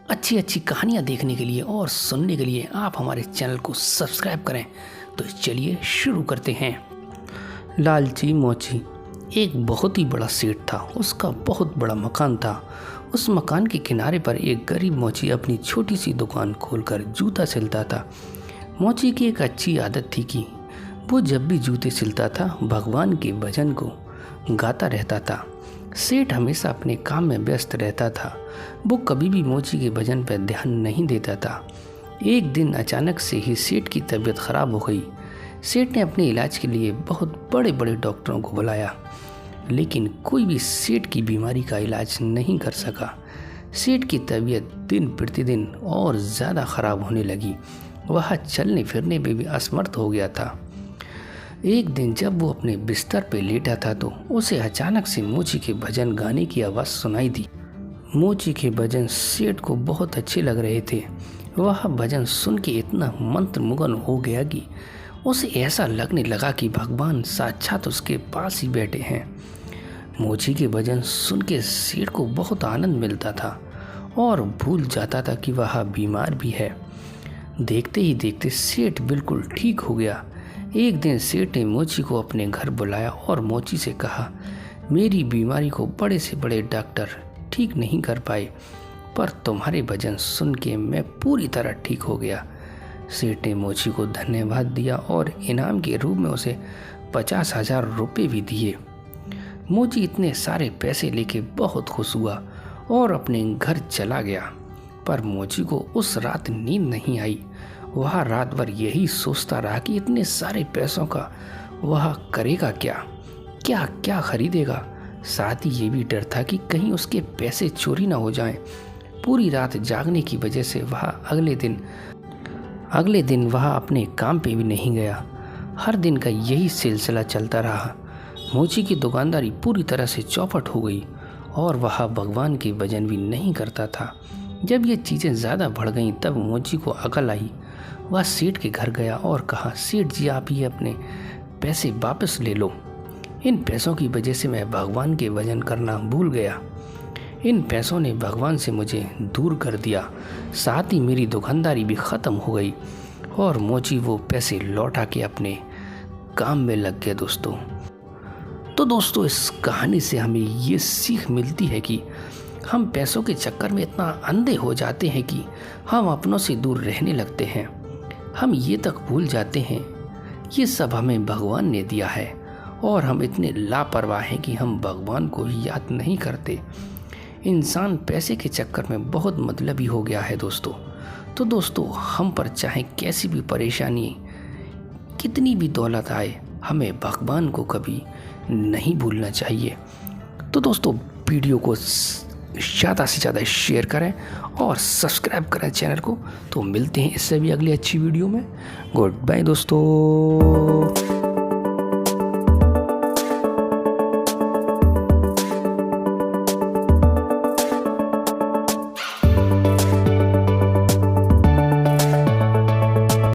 अच्छी अच्छी कहानियाँ देखने के लिए और सुनने के लिए आप हमारे चैनल को सब्सक्राइब करें। तो चलिए शुरू करते हैं। लालची मोची। एक बहुत ही बड़ा सेठ था। उसका बहुत बड़ा मकान था। उस मकान के किनारे पर एक गरीब मोची अपनी छोटी सी दुकान खोलकर जूता सिलता था। मोची की एक अच्छी आदत थी कि वो जब भी जूते सिलता था भगवान के भजन को गाता रहता था। सेठ हमेशा अपने काम में व्यस्त रहता था। वो कभी भी मोची के भजन पर ध्यान नहीं देता था। एक दिन अचानक से ही सेठ की तबीयत खराब हो गई। सेठ ने अपने इलाज के लिए बहुत बड़े बड़े डॉक्टरों को बुलाया, लेकिन कोई भी सेठ की बीमारी का इलाज नहीं कर सका। सेठ की तबीयत दिन प्रतिदिन और ज़्यादा खराब होने लगी। वह चलने फिरने में भी असमर्थ हो गया था। एक दिन जब वो अपने बिस्तर पर लेटा था तो उसे अचानक से मोची के भजन गाने की आवाज़ सुनाई दी। मोची के भजन सेठ को बहुत अच्छे लग रहे थे। वह भजन सुन के इतना मंत्रमुग्ध हो गया कि उसे ऐसा लगने लगा कि भगवान साक्षात उसके पास ही बैठे हैं। मोची के भजन सुन के सेठ को बहुत आनंद मिलता था और भूल जाता था कि वह बीमार भी है। देखते ही देखते सेठ बिल्कुल ठीक हो गया। एक दिन सेठ ने मोची को अपने घर बुलाया और मोची से कहा, मेरी बीमारी को बड़े से बड़े डॉक्टर ठीक नहीं कर पाए, पर तुम्हारे भजन सुन के मैं पूरी तरह ठीक हो गया। सेठ ने मोची को धन्यवाद दिया और इनाम के रूप में उसे 50,000 रुपये भी दिए। मोची इतने सारे पैसे लेके बहुत खुश हुआ और अपने घर चला गया। पर मोची को उस रात नींद नहीं आई। वह रात भर यही सोचता रहा कि इतने सारे पैसों का वह करेगा क्या, क्या क्या खरीदेगा। साथ ही ये भी डर था कि कहीं उसके पैसे चोरी ना हो जाएं। पूरी रात जागने की वजह से वह अगले दिन वह अपने काम पे भी नहीं गया। हर दिन का यही सिलसिला चलता रहा। मोची की दुकानदारी पूरी तरह से चौपट हो गई और वह भगवान के भजन भी नहीं करता था। जब ये चीज़ें ज़्यादा बढ़ गईं तब मोची को अकल आई। वह सेठ के घर गया और कहा, सेठ जी आप ये अपने पैसे वापस ले लो। इन पैसों की वजह से मैं भगवान के भजन करना भूल गया। इन पैसों ने भगवान से मुझे दूर कर दिया। साथ ही मेरी दुकानदारी भी ख़त्म हो गई। और मोची वो पैसे लौटा के अपने काम में लग गया। दोस्तों इस कहानी से हमें ये सीख मिलती है कि हम पैसों के चक्कर में इतना अंधे हो जाते हैं कि हम अपनों से दूर रहने लगते हैं। हम ये तक भूल जाते हैं ये सब हमें भगवान ने दिया है और हम इतने लापरवाह हैं कि हम भगवान को याद नहीं करते। इंसान पैसे के चक्कर में बहुत मतलबी हो गया है दोस्तों। तो दोस्तों हम पर चाहे कैसी भी परेशानी, कितनी भी दौलत आए, हमें भगवान को कभी नहीं भूलना चाहिए। तो दोस्तों वीडियो को ज़्यादा से ज़्यादा शेयर करें और सब्सक्राइब करें चैनल को। तो मिलते हैं इससे भी अगली अच्छी वीडियो में। गुड बाय दोस्तों।